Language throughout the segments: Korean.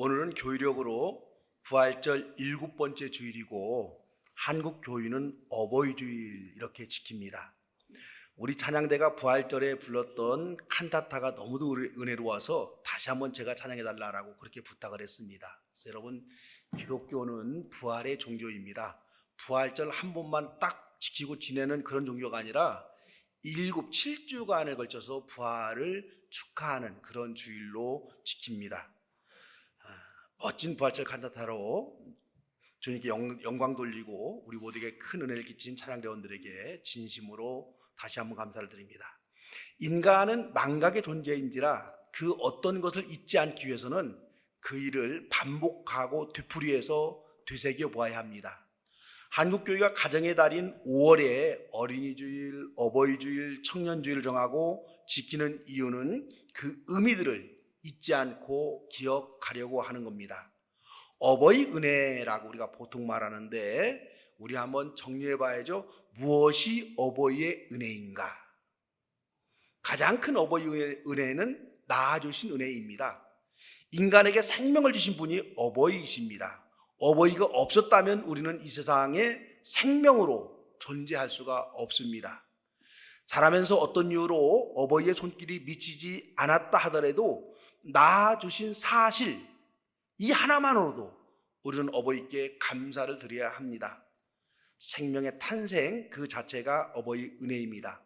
오늘은 교회력으로 부활절 7번째 주일이고 한국 교회는 어버이 주일 이렇게 지킵니다. 우리 찬양대가 부활절에 불렀던 칸타타가 너무도 은혜로워서 다시 한번 제가 찬양해달라고 그렇게 부탁을 했습니다. 그래서 여러분, 기독교는 부활의 종교입니다. 부활절 한 번만 딱 지키고 지내는 그런 종교가 아니라 7주간에 걸쳐서 부활을 축하하는 그런 주일로 지킵니다. 멋진 부활절 칸타타로 주님께 영광 돌리고 우리 모두에게 큰 은혜를 끼친 찬양대원들에게 진심으로 다시 한번 감사를 드립니다. 인간은 망각의 존재인지라 그 어떤 것을 잊지 않기 위해서는 그 일을 반복하고 되풀이해서 되새겨 보아야 합니다. 한국교회가 가정의 달인 5월에 어린이주일, 어버이주일, 청년주일을 정하고 지키는 이유는 그 의미들을 잊지 않고 기억하려고 하는 겁니다. 어버이 은혜라고 우리가 보통 말하는데 우리 한번 정리해 봐야죠. 무엇이 어버이의 은혜인가? 가장 큰 어버이 은혜는 낳아주신 은혜입니다. 인간에게 생명을 주신 분이 어버이이십니다. 어버이가 없었다면 우리는 이 세상에 생명으로 존재할 수가 없습니다. 자라면서 어떤 이유로 어버이의 손길이 미치지 않았다 하더라도 낳아주신 사실 이 하나만으로도 우리는 어버이께 감사를 드려야 합니다. 생명의 탄생 그 자체가 어버이 은혜입니다.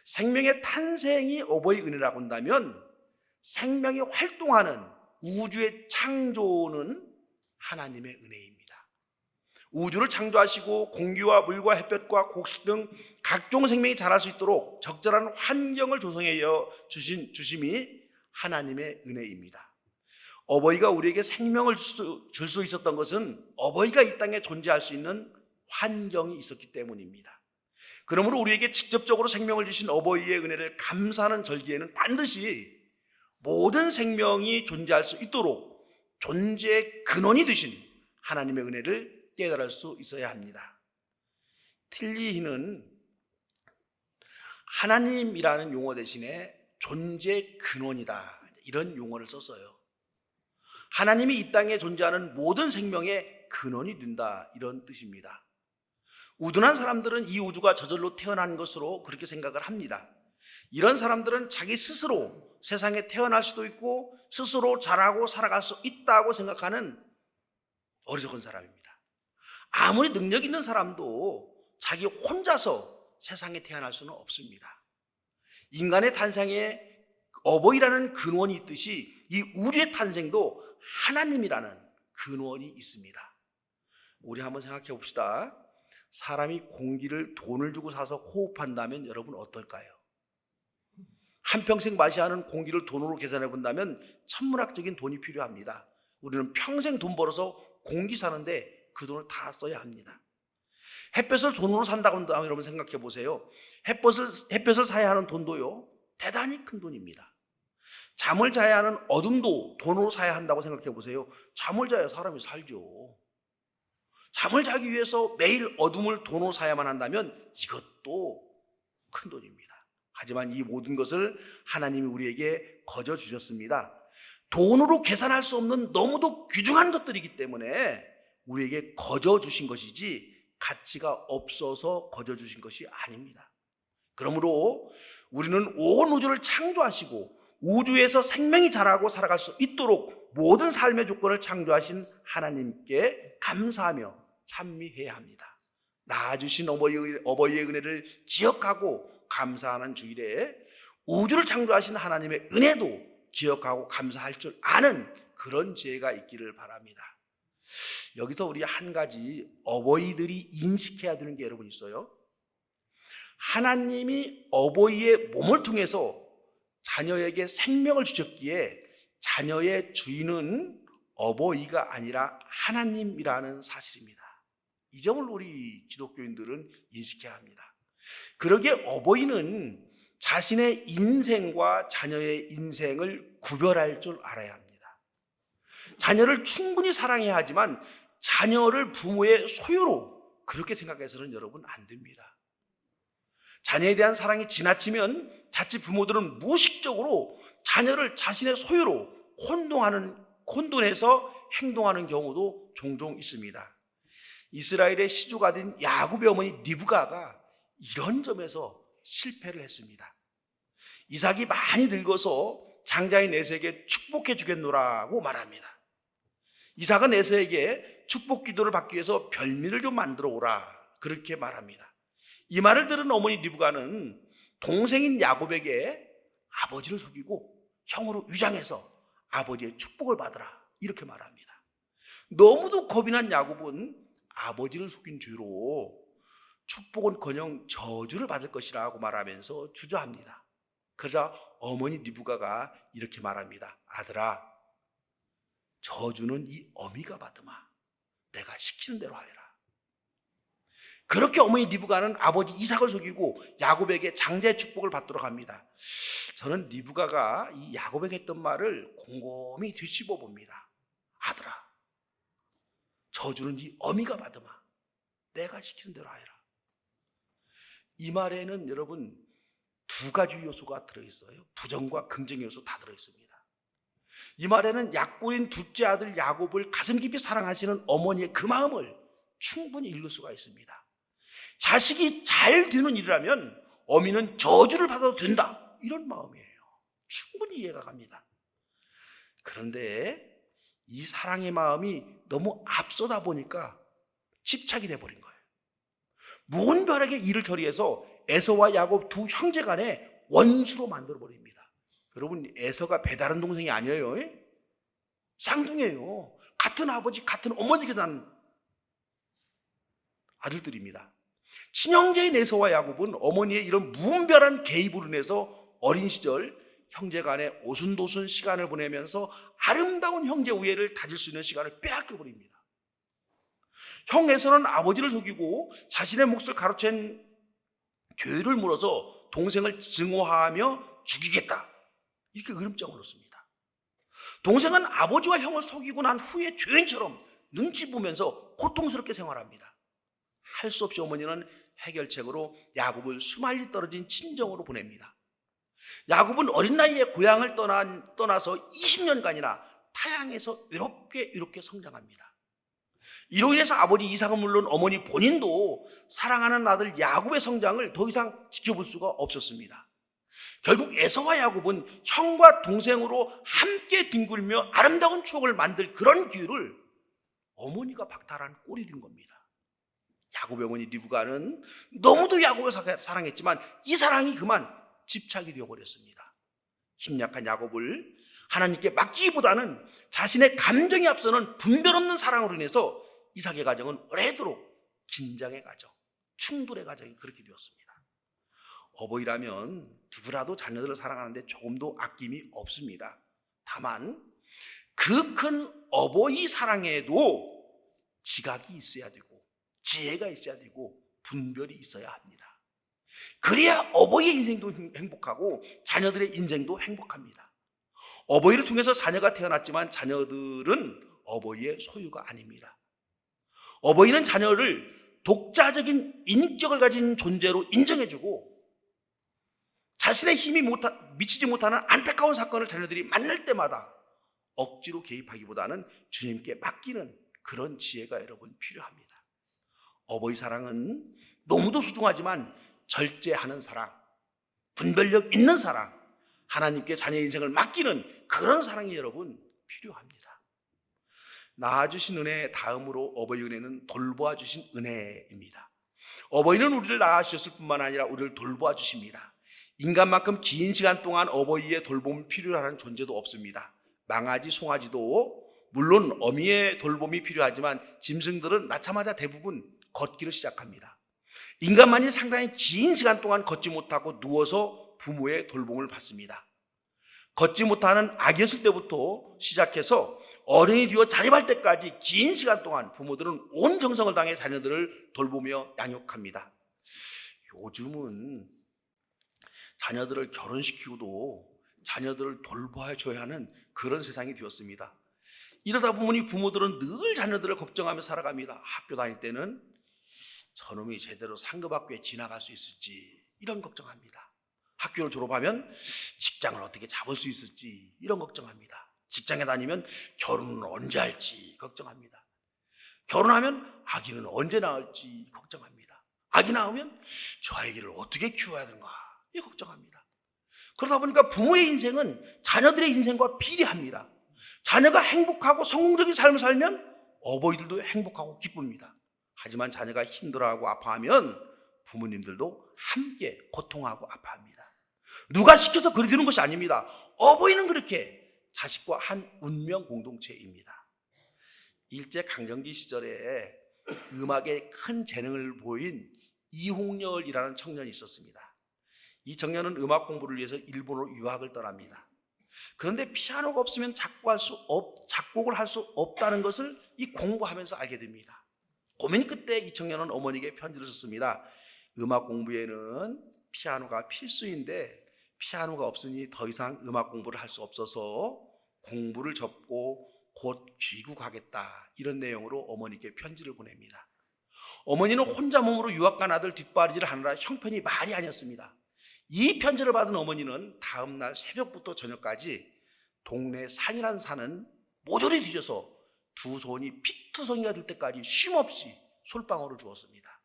생명의 탄생이 어버이 은혜라고 한다면 생명이 활동하는 우주의 창조는 하나님의 은혜입니다. 우주를 창조하시고 공기와 물과 햇볕과 곡식 등 각종 생명이 자랄 수 있도록 적절한 환경을 조성해 주심이 하나님의 은혜입니다. 어버이가 우리에게 생명을 줄 수 있었던 것은 어버이가 이 땅에 존재할 수 있는 환경이 있었기 때문입니다. 그러므로 우리에게 직접적으로 생명을 주신 어버이의 은혜를 감사하는 절기에는 반드시 모든 생명이 존재할 수 있도록 존재의 근원이 되신 하나님의 은혜를 깨달을 수 있어야 합니다. 틸리히는 하나님이라는 용어 대신에 존재의 근원이다 이런 용어를 썼어요. 하나님이 이 땅에 존재하는 모든 생명의 근원이 된다 이런 뜻입니다. 우둔한 사람들은 이 우주가 저절로 태어난 것으로 그렇게 생각을 합니다. 이런 사람들은 자기 스스로 세상에 태어날 수도 있고 스스로 자라고 살아갈 수 있다고 생각하는 어리석은 사람입니다. 아무리 능력 있는 사람도 자기 혼자서 세상에 태어날 수는 없습니다. 인간의 탄생에 어버이라는 근원이 있듯이 이 우주의 탄생도 하나님이라는 근원이 있습니다. 우리 한번 생각해 봅시다. 사람이 공기를 돈을 주고 사서 호흡한다면 여러분 어떨까요? 한평생 마셔야 하는 공기를 돈으로 계산해 본다면 천문학적인 돈이 필요합니다. 우리는 평생 돈 벌어서 공기 사는데 그 돈을 다 써야 합니다. 햇볕을 돈으로 산다고 한다면 여러분 생각해 보세요. 햇볕을 사야 하는 돈도요 대단히 큰 돈입니다. 잠을 자야 하는 어둠도 돈으로 사야 한다고 생각해 보세요. 잠을 자야 사람이 살죠. 잠을 자기 위해서 매일 어둠을 돈으로 사야만 한다면 이것도 큰 돈입니다. 하지만 이 모든 것을 하나님이 우리에게 거저 주셨습니다. 돈으로 계산할 수 없는 너무도 귀중한 것들이기 때문에 우리에게 거저 주신 것이지 가치가 없어서 거저 주신 것이 아닙니다. 그러므로 우리는 온 우주를 창조하시고 우주에서 생명이 자라고 살아갈 수 있도록 모든 삶의 조건을 창조하신 하나님께 감사하며 찬미해야 합니다. 낳아주신 어버이의 은혜를 기억하고 감사하는 주일에 우주를 창조하신 하나님의 은혜도 기억하고 감사할 줄 아는 그런 지혜가 있기를 바랍니다. 여기서 우리 한 가지 어버이들이 인식해야 되는 게 여러분 있어요. 하나님이 어버이의 몸을 통해서 자녀에게 생명을 주셨기에 자녀의 주인은 어버이가 아니라 하나님이라는 사실입니다. 이 점을 우리 기독교인들은 인식해야 합니다. 그러기에 어버이는 자신의 인생과 자녀의 인생을 구별할 줄 알아야 합니다. 자녀를 충분히 사랑해야 하지만 자녀를 부모의 소유로 그렇게 생각해서는 여러분 안 됩니다. 자녀에 대한 사랑이 지나치면 자칫 부모들은 무의식적으로 자녀를 자신의 소유로 혼동하는 혼돈해서 행동하는 경우도 종종 있습니다. 이스라엘의 시조가 된 야곱의 어머니 리브가가 이런 점에서 실패를 했습니다. 이삭이 많이 늙어서 장자인 에서에게 축복해 주겠노라고 말합니다. 이삭은 에서에게 축복 기도를 받기 위해서 별미를 좀 만들어 오라 그렇게 말합니다. 이 말을 들은 어머니 리브가는 동생인 야곱에게 아버지를 속이고 형으로 위장해서 아버지의 축복을 받으라 이렇게 말합니다. 너무도 겁이 난 야곱은 아버지를 속인 죄로 축복은커녕 저주를 받을 것이라고 말하면서 주저합니다. 그러자 어머니 리브가가 이렇게 말합니다. 아들아, 저주는 이 어미가 받으마. 내가 시키는 대로 하여라. 그렇게 어머니 리브가는 아버지 이삭을 속이고 야곱에게 장자의 축복을 받도록 합니다. 저는 리브가가 이 야곱에게 했던 말을 곰곰이 되씹어 봅니다. 아들아, 저주는 이 어미가 받으마. 내가 시키는 대로 하여라. 이 말에는 여러분 두 가지 요소가 들어있어요. 부정과 긍정의 요소 다 들어있습니다. 이 말에는 약혼인 둘째 아들 야곱을 가슴 깊이 사랑하시는 어머니의 그 마음을 충분히 읽을 수가 있습니다. 자식이 잘 되는 일이라면 어미는 저주를 받아도 된다, 이런 마음이에요. 충분히 이해가 갑니다. 그런데 이 사랑의 마음이 너무 앞서다 보니까 집착이 돼버린 거예요. 무분별하게 일을 처리해서 에서와 야곱 두 형제 간에 원수로 만들어버립니다. 여러분, 에서가 배다른 동생이 아니에요. 쌍둥이에요. 같은 아버지, 같은 어머니께 난 아들들입니다. 친형제인 에서와 야곱은 어머니의 이런 무분별한 개입으로 인해서 어린 시절 형제 간에 오순도순 시간을 보내면서 아름다운 형제 우애를 다질 수 있는 시간을 빼앗겨버립니다. 형 에서는 아버지를 속이고 자신의 몫을 가로챈 죄를 물어서 동생을 증오하며 죽이겠다, 이렇게 으름장을 놓습니다. 동생은 아버지와 형을 속이고 난 후에 죄인처럼 눈치 보면서 고통스럽게 생활합니다. 할 수 없이 어머니는 해결책으로 야곱을 수말리 떨어진 친정으로 보냅니다. 야곱은 어린 나이에 고향을 떠나서 20년간이나 타향에서 이렇게 성장합니다. 이로 인해서 아버지 이삭은 물론 어머니 본인도 사랑하는 아들 야곱의 성장을 더 이상 지켜볼 수가 없었습니다. 결국 에서와 야곱은 형과 동생으로 함께 뒹굴며 아름다운 추억을 만들 그런 기회를 어머니가 박탈한 꼴이 된 겁니다. 야곱의 어머니 리브가는 너무도 야곱을 사랑했지만 이 사랑이 그만 집착이 되어버렸습니다. 힘약한 야곱을 하나님께 맡기기보다는 자신의 감정이 앞서는 분별 없는 사랑으로 인해서 이삭의 가정은 오래도록 긴장의 가정, 충돌의 가정이 그렇게 되었습니다. 어버이라면 누구라도 자녀들을 사랑하는데 조금도 아낌이 없습니다. 다만 그 큰 어버이 사랑에도 지각이 있어야 되고 지혜가 있어야 되고 분별이 있어야 합니다. 그래야 어버이의 인생도 행복하고 자녀들의 인생도 행복합니다. 어버이를 통해서 자녀가 태어났지만 자녀들은 어버이의 소유가 아닙니다. 어버이는 자녀를 독자적인 인격을 가진 존재로 인정해주고 자신의 힘이 미치지 못하는 안타까운 사건을 자녀들이 만날 때마다 억지로 개입하기보다는 주님께 맡기는 그런 지혜가 여러분 필요합니다. 어버이 사랑은 너무도 소중하지만 절제하는 사랑, 분별력 있는 사랑, 하나님께 자녀의 인생을 맡기는 그런 사랑이 여러분 필요합니다. 낳아주신 은혜 다음으로 어버이 은혜는 돌보아 주신 은혜입니다. 어버이는 우리를 낳아주셨을 뿐만 아니라 우리를 돌보아 주십니다. 인간만큼 긴 시간 동안 어버이의 돌봄이 필요하는 존재도 없습니다. 망아지, 송아지도 물론 어미의 돌봄이 필요하지만 짐승들은 낳자마자 대부분 걷기를 시작합니다. 인간만이 상당히 긴 시간 동안 걷지 못하고 누워서 부모의 돌봄을 받습니다. 걷지 못하는 아기였을 때부터 시작해서 어른이 되어 자립할 때까지 긴 시간 동안 부모들은 온 정성을 다해 자녀들을 돌보며 양육합니다. 요즘은 자녀들을 결혼시키고도 자녀들을 돌봐줘야 하는 그런 세상이 되었습니다. 이러다 보니 부모들은 늘 자녀들을 걱정하며 살아갑니다. 학교 다닐 때는 저놈이 제대로 상급학교에 지나갈 수 있을지 이런 걱정합니다. 학교를 졸업하면 직장을 어떻게 잡을 수 있을지 이런 걱정합니다. 직장에 다니면 결혼은 언제 할지 걱정합니다. 결혼하면 아기는 언제 낳을지 걱정합니다. 아기 낳으면 저 아이를 어떻게 키워야 되는가 걱정합니다. 그러다 보니까 부모의 인생은 자녀들의 인생과 비례합니다. 자녀가 행복하고 성공적인 삶을 살면 어버이들도 행복하고 기쁩니다. 하지만 자녀가 힘들어하고 아파하면 부모님들도 함께 고통하고 아파합니다. 누가 시켜서 그리 되는 것이 아닙니다. 어버이는 그렇게 자식과 한 운명 공동체입니다. 일제강점기 시절에 음악에 큰 재능을 보인 이홍렬이라는 청년이 있었습니다. 이 청년은 음악 공부를 위해서 일본으로 유학을 떠납니다. 그런데 피아노가 없으면 작곡을 할 수 없다는 것을 이 공부하면서 알게 됩니다. 고민 끝에 이 청년은 어머니에게 편지를 썼습니다. 음악 공부에는 피아노가 필수인데 피아노가 없으니 더 이상 음악 공부를 할 수 없어서 공부를 접고 곧 귀국하겠다, 이런 내용으로 어머니께 편지를 보냅니다. 어머니는 혼자 몸으로 유학 간 아들 뒷바라지를 하느라 형편이 말이 아니었습니다. 이 편지를 받은 어머니는 다음 날 새벽부터 저녁까지 동네 산이라는 산은 모조리 뒤져서 두 손이 피투성이가 될 때까지 쉼없이 솔방울을 주었습니다.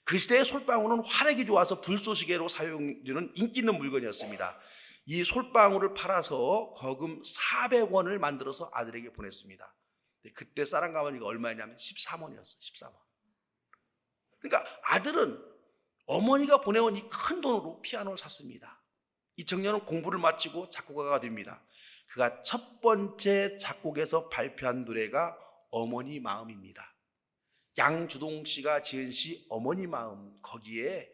그 시대의 솔방울은 화력이 좋아서 불쏘시개로 사용되는 인기 있는 물건이었습니다. 이 솔방울을 팔아서 거금 400원을 만들어서 아들에게 보냈습니다. 그때 쌀 한 가마니가 얼마였냐면 13원이었어요. 13원. 그러니까 아들은 어머니가 보내온 이 큰 돈으로 피아노를 샀습니다. 이 청년은 공부를 마치고 작곡가가 됩니다. 그가 첫 번째 작곡에서 발표한 노래가 어머니 마음입니다. 양주동 씨가 지은 시 어머니 마음, 거기에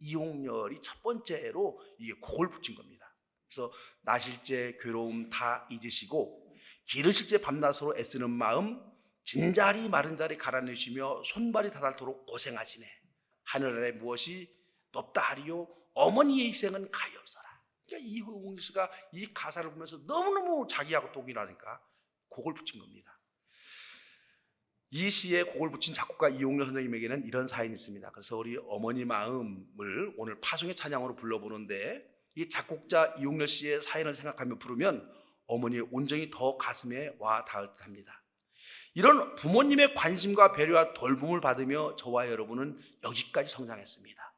이홍렬이 첫 번째로 이게 곡을 붙인 겁니다. 그래서 나실제 괴로움 다 잊으시고 기르실제 밤낮으로 애쓰는 마음, 진자리 마른 자리 갈아내시며 손발이 다닳도록 고생하시네. 하늘 아래 무엇이 높다 하리요, 어머니의 희생은 가엾어라. 그러니까 이홍렬 씨가 이 가사를 보면서 너무너무 자기하고 동일하니까 곡을 붙인 겁니다. 이 시에 곡을 붙인 작곡가 이홍렬 선생님에게는 이런 사연이 있습니다. 그래서 우리 어머니 마음을 오늘 파송의 찬양으로 불러보는데, 이 작곡자 이홍렬 씨의 사연을 생각하며 부르면 어머니의 온정이 더 가슴에 와 닿을 듯합니다. 이런 부모님의 관심과 배려와 돌봄을 받으며 저와 여러분은 여기까지 성장했습니다.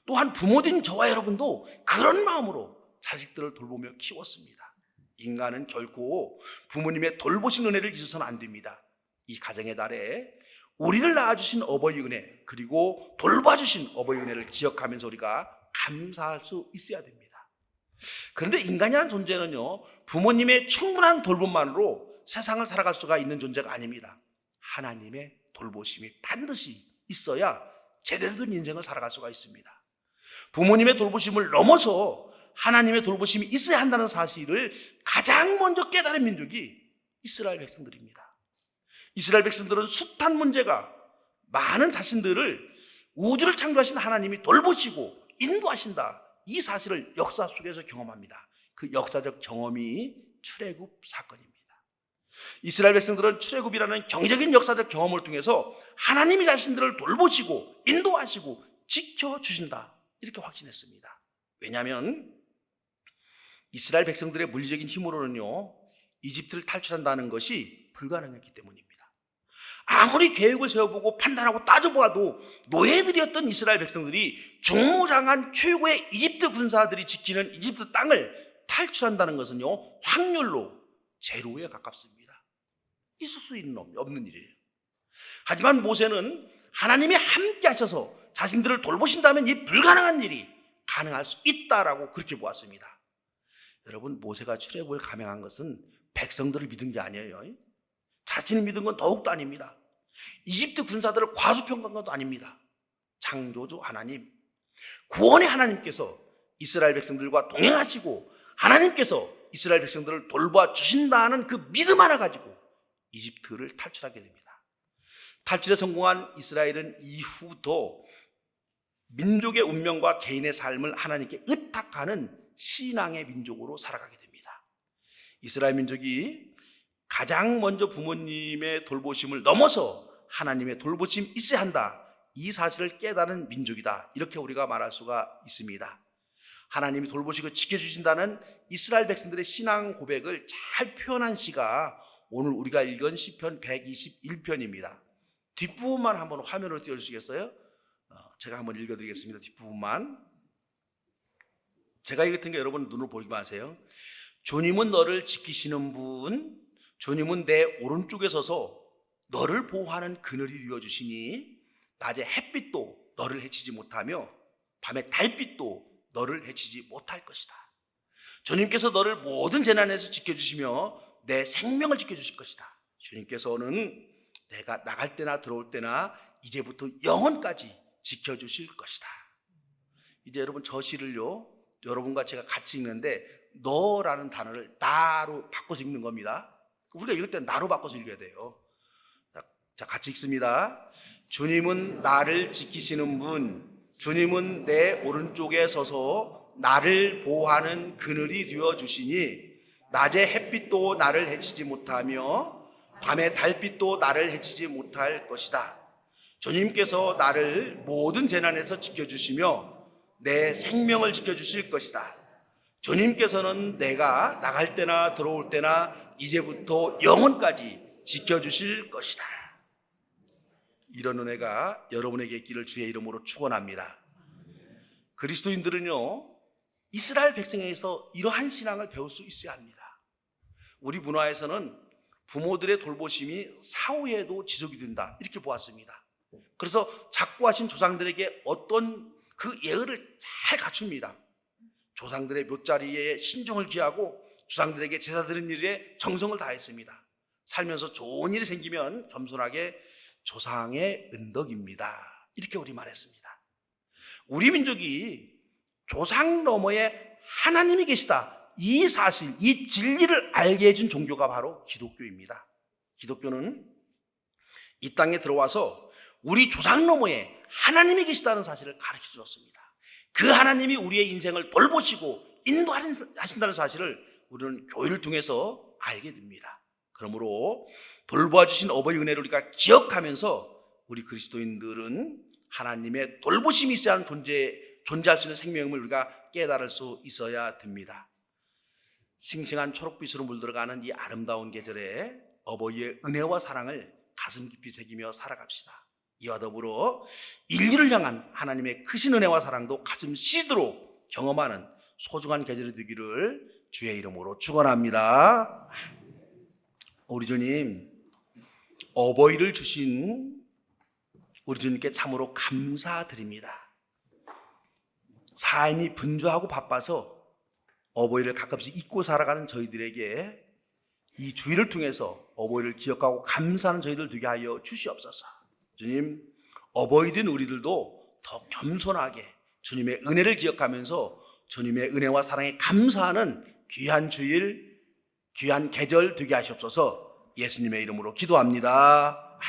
또한 부모님 저와 여러분도 그런 마음으로 자식들을 돌보며 키웠습니다. 인간은 결코 부모님의 돌보신 은혜를 잊어서는 안 됩니다. 이 가정의 달에 우리를 낳아주신 어버이 은혜, 그리고 돌봐주신 어버이 은혜를 기억하면서 우리가 감사할 수 있어야 됩니다. 그런데 인간이라는 존재는요, 부모님의 충분한 돌봄만으로 세상을 살아갈 수가 있는 존재가 아닙니다. 하나님의 돌보심이 반드시 있어야 제대로 된 인생을 살아갈 수가 있습니다. 부모님의 돌보심을 넘어서 하나님의 돌보심이 있어야 한다는 사실을 가장 먼저 깨달은 민족이 이스라엘 백성들입니다. 이스라엘 백성들은 숱한 문제가 많은 자신들을 우주를 창조하신 하나님이 돌보시고 인도하신다, 이 사실을 역사 속에서 경험합니다. 그 역사적 경험이 출애굽 사건입니다. 이스라엘 백성들은 출애굽이라는 경제적인 역사적 경험을 통해서 하나님이 자신들을 돌보시고 인도하시고 지켜주신다, 이렇게 확신했습니다. 왜냐하면 이스라엘 백성들의 물리적인 힘으로는요, 이집트를 탈출한다는 것이 불가능했기 때문입니다. 아무리 계획을 세워보고 판단하고 따져보아도 노예들이었던 이스라엘 백성들이 중무장한 최고의 이집트 군사들이 지키는 이집트 땅을 탈출한다는 것은요, 확률로 제로에 가깝습니다. 있을 수 없는 일이에요. 하지만 모세는 하나님이 함께 하셔서 자신들을 돌보신다면 이 불가능한 일이 가능할 수 있다라고 그렇게 보았습니다. 여러분, 모세가 출애굽을 감행한 것은 백성들을 믿은 게 아니에요. 자신을 믿은 건 더욱도 아닙니다. 이집트 군사들을 과소평가한 것도 아닙니다. 창조주 하나님, 구원의 하나님께서 이스라엘 백성들과 동행하시고 하나님께서 이스라엘 백성들을 돌봐 주신다는 그 믿음 하나 가지고 이집트를 탈출하게 됩니다. 탈출에 성공한 이스라엘은 이후부터 민족의 운명과 개인의 삶을 하나님께 의탁하는 신앙의 민족으로 살아가게 됩니다. 이스라엘 민족이 가장 먼저 부모님의 돌보심을 넘어서 하나님의 돌보심이 있어야 한다, 이 사실을 깨달은 민족이다, 이렇게 우리가 말할 수가 있습니다. 하나님이 돌보시고 지켜주신다는 이스라엘 백성들의 신앙 고백을 잘 표현한 시가 오늘 우리가 읽은 시편 121편입니다. 뒷부분만 한번 화면으로 띄워주시겠어요? 제가 한번 읽어드리겠습니다. 뒷부분만. 제가 읽을 테니까 여러분 눈으로 보기만 하세요. 주님은 너를 지키시는 분, 주님은 내 오른쪽에 서서 너를 보호하는 그늘이 되어주시니 낮에 햇빛도 너를 해치지 못하며 밤에 달빛도 너를 해치지 못할 것이다. 주님께서 너를 모든 재난에서 지켜주시며 내 생명을 지켜주실 것이다. 주님께서는 내가 나갈 때나 들어올 때나 이제부터 영원까지 지켜주실 것이다. 이제 여러분 저 시를요, 여러분과 제가 같이 읽는데 너라는 단어를 나로 바꿔서 읽는 겁니다. 우리가 읽을 때는 나로 바꿔서 읽어야 돼요. 자, 같이 읽습니다. 주님은 나를 지키시는 분, 주님은 내 오른쪽에 서서 나를 보호하는 그늘이 되어주시니 낮에 햇빛도 나를 해치지 못하며 밤에 달빛도 나를 해치지 못할 것이다. 주님께서 나를 모든 재난에서 지켜주시며 내 생명을 지켜주실 것이다. 주님께서는 내가 나갈 때나 들어올 때나 이제부터 영원까지 지켜주실 것이다. 이런 은혜가 여러분에게 있기를 주의 이름으로 축원합니다. 그리스도인들은요, 이스라엘 백성에서 이러한 신앙을 배울 수 있어야 합니다. 우리 문화에서는 부모들의 돌보심이 사후에도 지속이 된다, 이렇게 보았습니다. 그래서 작고하신 조상들에게 어떤 그 예의를 잘 갖춥니다. 조상들의 묘자리에 신중을 기하고 조상들에게 제사 드리는 일에 정성을 다했습니다. 살면서 좋은 일이 생기면 겸손하게 조상의 은덕입니다, 이렇게 우리 말했습니다. 우리 민족이 조상 너머에 하나님이 계시다, 이 사실, 이 진리를 알게 해준 종교가 바로 기독교입니다. 기독교는 이 땅에 들어와서 우리 조상 너머에 하나님이 계시다는 사실을 가르쳐 주었습니다. 그 하나님이 우리의 인생을 돌보시고 인도하신다는 사실을 우리는 교회를 통해서 알게 됩니다. 그러므로 돌보아 주신 어버이 은혜를 우리가 기억하면서 우리 그리스도인들은 하나님의 돌보심이 있어야 하는 존재할 수 있는 생명을 우리가 깨달을 수 있어야 됩니다. 싱싱한 초록빛으로 물들어가는 이 아름다운 계절에 어버이의 은혜와 사랑을 가슴 깊이 새기며 살아갑시다. 이와 더불어 인류를 향한 하나님의 크신 은혜와 사랑도 가슴 시도록 경험하는 소중한 계절이 되기를 주의 이름으로 축원합니다. 우리 주님, 어버이를 주신 우리 주님께 참으로 감사드립니다. 삶이 분주하고 바빠서 어버이를 가끔씩 잊고 살아가는 저희들에게 이 주일을 통해서 어버이를 기억하고 감사하는 저희들 되게 하여 주시옵소서. 주님, 어버이된 우리들도 더 겸손하게 주님의 은혜를 기억하면서 주님의 은혜와 사랑에 감사하는 귀한 주일, 귀한 계절 되게 하시옵소서. 예수님의 이름으로 기도합니다.